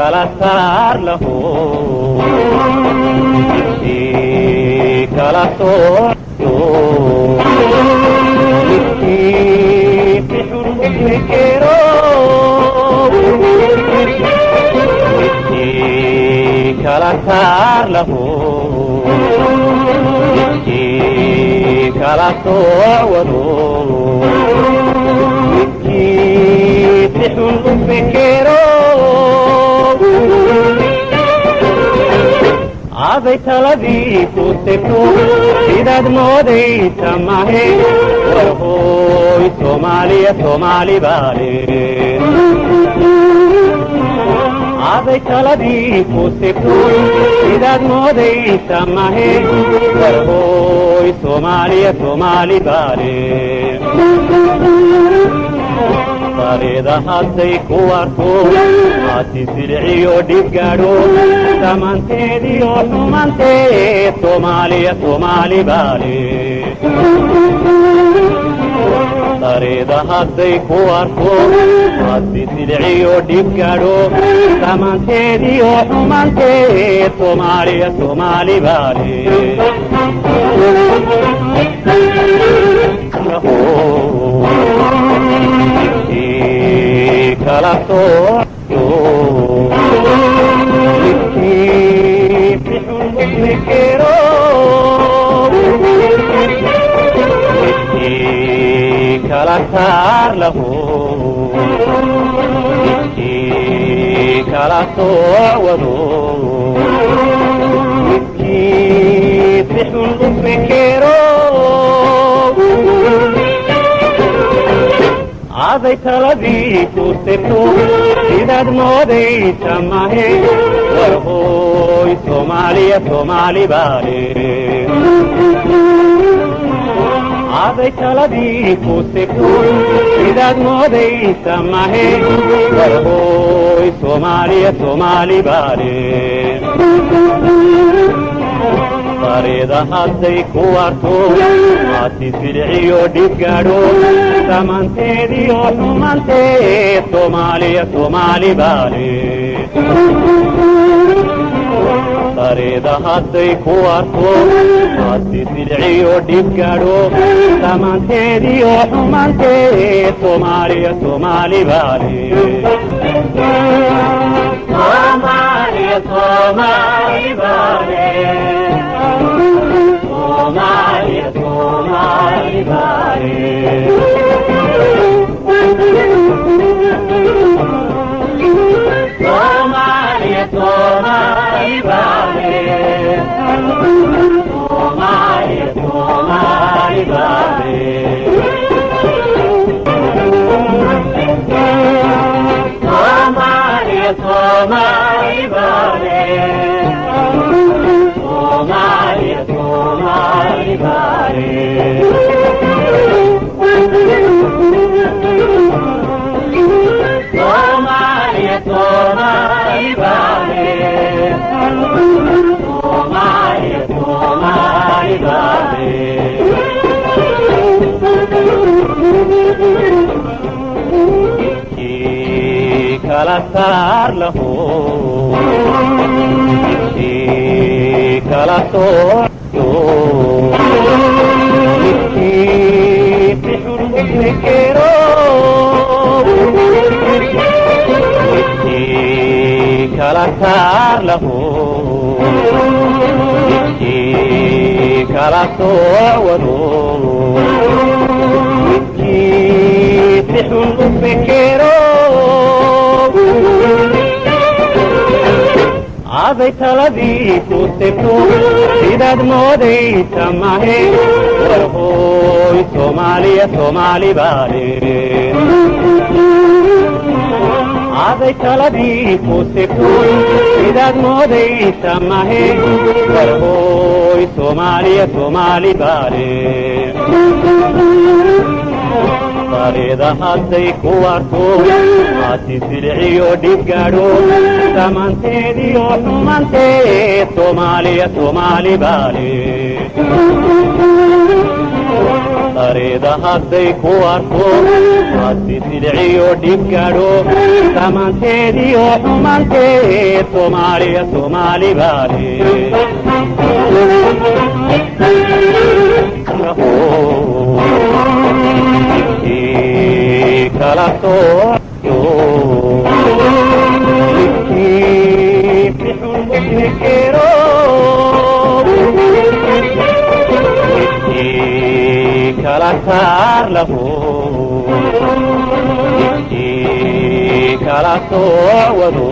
kala saar lahu midkii kala sooco midkii bixun fikero midkii kala saar lahu midkii kala soowado midkii bixun fikero aday taladii ku tegto sidaad moodaysa mahe warhooy soomaaliya soomaali baale aday taladii ku tegto sidaad moodaysa mahe warhooy soomaaliya soomaali baale bareeda hadday ku arko haati silciyo dhib gaadho dhammaanteediyo xumanteed soomaaliya soomaali baale bareeda hadday ku arko haati silciyo dhib gaadho dhammaanteediyo xumanteed soomaaliya soomaali baale kala sooco midkii bixun fikero midkii kala saar lahu midkii kala soowado midkii bixun fikero aday taladii ku tegto sidaad moodaysa mahe warhooy soomaaliya soomaali baale aday taladii ku tegto sidaad moodaysa mahe warhooy soomaaliya soomaali baale bareeda hadday ku arto haati silciyo dhib gaadho dhammaanteediyo xumanteed soomaaliya soomaali baale bareeda hadday ku arto haati silciyo dhib gaadho dhammaanteediyo xumanteed soomaaliya soomaali baale soomaaliya soomaali baale Somalia, Somali baale Somalia, Somali baale Somalia, Somali baale Somalia, Somali baale Somalia, Somali baale Somalia, Somali baale Somalia, Somali baale midkii kala saar lahu midkii kala sooco midkii bixun fikero midkii kala saar lahu midkii kala soowado midkii bixun fikero aday taladii ku tegto sidaad moodaysa mahe warhooy soomaaliya soomaali baale aday taladii ku tegto sidaad moodaysa mahe warhooy soomaaliya soomaali baale bareeda hadday ku arko haati silciyo dhib gaadho dhammaanteediyo xumanteed soomaaliya soomaali baale sareeda hadday ku arko waasi silciyo dhibgadho samanteediyo xumanteed soomaaliya soomaali baale kala sooco kala saar lahu kala soowado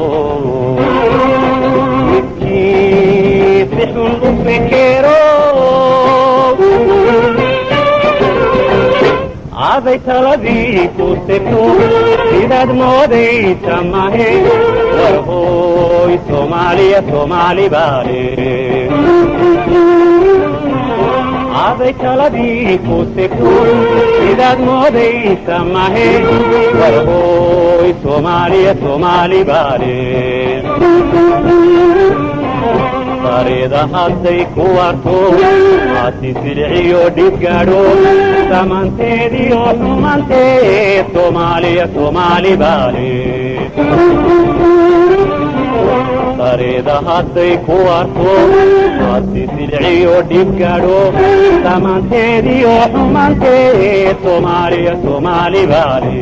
midkii si xun u fekero aday taladii ku segto sidaad moodaysa mahe warhooy soomaaliya soomaali baale aday taladii ku segto sidaad moodaysa mahe warhooy soomaaliya soomaali baale sareeda hadday ku arto waasi silciyo dhibgadho samanteediyo xumanteed soomaaliya soomaali baale sareeda hadday ku arto waasi silciyo dhibgadho samanteediyo xumanteed soomaaliya soomaali baale